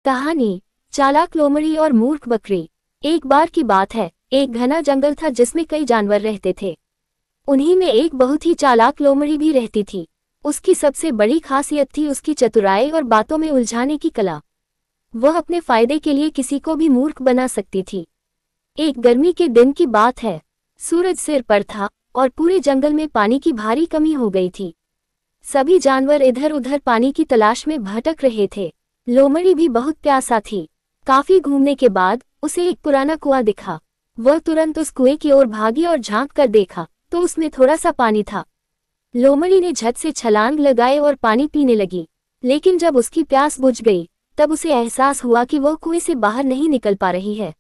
कहानी चालाक लोमड़ी और मूर्ख बकरी। एक बार की बात है, एक घना जंगल था जिसमें कई जानवर रहते थे। उन्हीं में एक बहुत ही चालाक लोमड़ी भी रहती थी। उसकी सबसे बड़ी खासियत थी उसकी चतुराई और बातों में उलझाने की कला। वह अपने फायदे के लिए किसी को भी मूर्ख बना सकती थी। एक गर्मी के दिन की बात है, सूरज सिर पर था और पूरे जंगल में पानी की भारी कमी हो गई थी। सभी जानवर इधर उधर पानी की तलाश में भटक रहे थे। लोमड़ी भी बहुत प्यासा थी। काफी घूमने के बाद उसे एक पुराना कुआं दिखा। वह तुरंत उस कुएं की ओर भागी और झांक कर देखा तो उसमें थोड़ा सा पानी था। लोमड़ी ने झट से छलांग लगाए और पानी पीने लगी, लेकिन जब उसकी प्यास बुझ गई तब उसे एहसास हुआ कि वह कुएं से बाहर नहीं निकल पा रही है।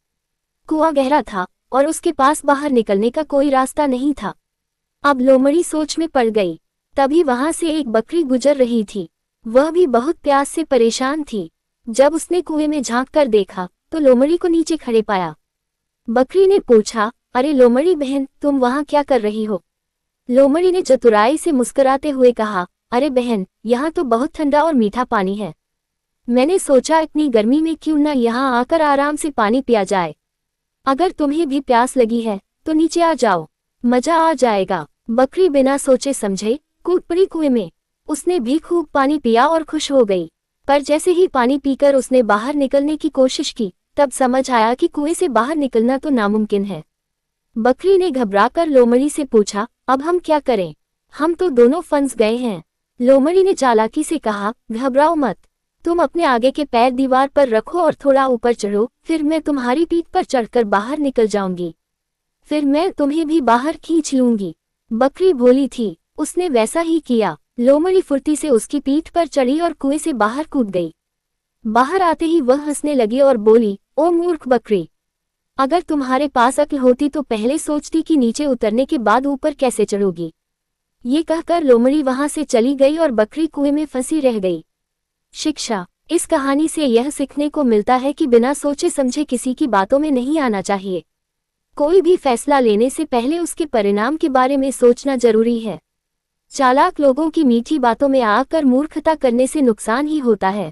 कुआं गहरा था और उसके पास बाहर निकलने का कोई रास्ता नहीं था। अब लोमड़ी सोच में पड़ गई। तभी वहां से एक बकरी गुजर रही थी। वह भी बहुत प्यास से परेशान थी। जब उसने कुएं में झांक कर देखा तो लोमड़ी को नीचे खड़े पाया। बकरी ने पूछा, अरे लोमड़ी बहन, तुम वहां क्या कर रही हो? लोमड़ी ने चतुराई से मुस्कुराते हुए कहा, अरे बहन, यहाँ तो बहुत ठंडा और मीठा पानी है। मैंने सोचा इतनी गर्मी में क्यों न यहाँ आकर आराम से पानी पिया जाए। अगर तुम्हें भी प्यास लगी है तो नीचे आ जाओ, मजा आ जाएगा। बकरी बिना सोचे समझे कूद पड़ी कुएं में। उसने भी खूब पानी पिया और खुश हो गई। पर जैसे ही पानी पीकर उसने बाहर निकलने की कोशिश की तब समझ आया कि कुएं से बाहर निकलना तो नामुमकिन है। बकरी ने घबराकर लोमड़ी से पूछा, अब हम क्या करें? हम तो दोनों फंस गए हैं। लोमड़ी ने चालाकी से कहा, घबराओ मत, तुम अपने आगे के पैर दीवार पर रखो और थोड़ा ऊपर चढ़ो, फिर मैं तुम्हारी पीठ पर चढ़कर बाहर निकल जाऊंगी। फिर मैं तुम्हें भी बाहर खींच लूंगी। बकरी भोली थी, उसने वैसा ही किया। लोमड़ी फुर्ती से उसकी पीठ पर चढ़ी और कुएं से बाहर कूद गई। बाहर आते ही वह हंसने लगी और बोली, ओ मूर्ख बकरी, अगर तुम्हारे पास अक्ल होती तो पहले सोचती कि नीचे उतरने के बाद ऊपर कैसे चढ़ोगी। ये कहकर लोमड़ी वहां से चली गई और बकरी कुएं में फंसी रह गई। शिक्षा, इस कहानी से यह सीखने को मिलता है कि बिना सोचे समझे किसी की बातों में नहीं आना चाहिए। कोई भी फैसला लेने से पहले उसके परिणाम के बारे में सोचना जरूरी है। चालाक लोगों की मीठी बातों में आकर मूर्खता करने से नुकसान ही होता है।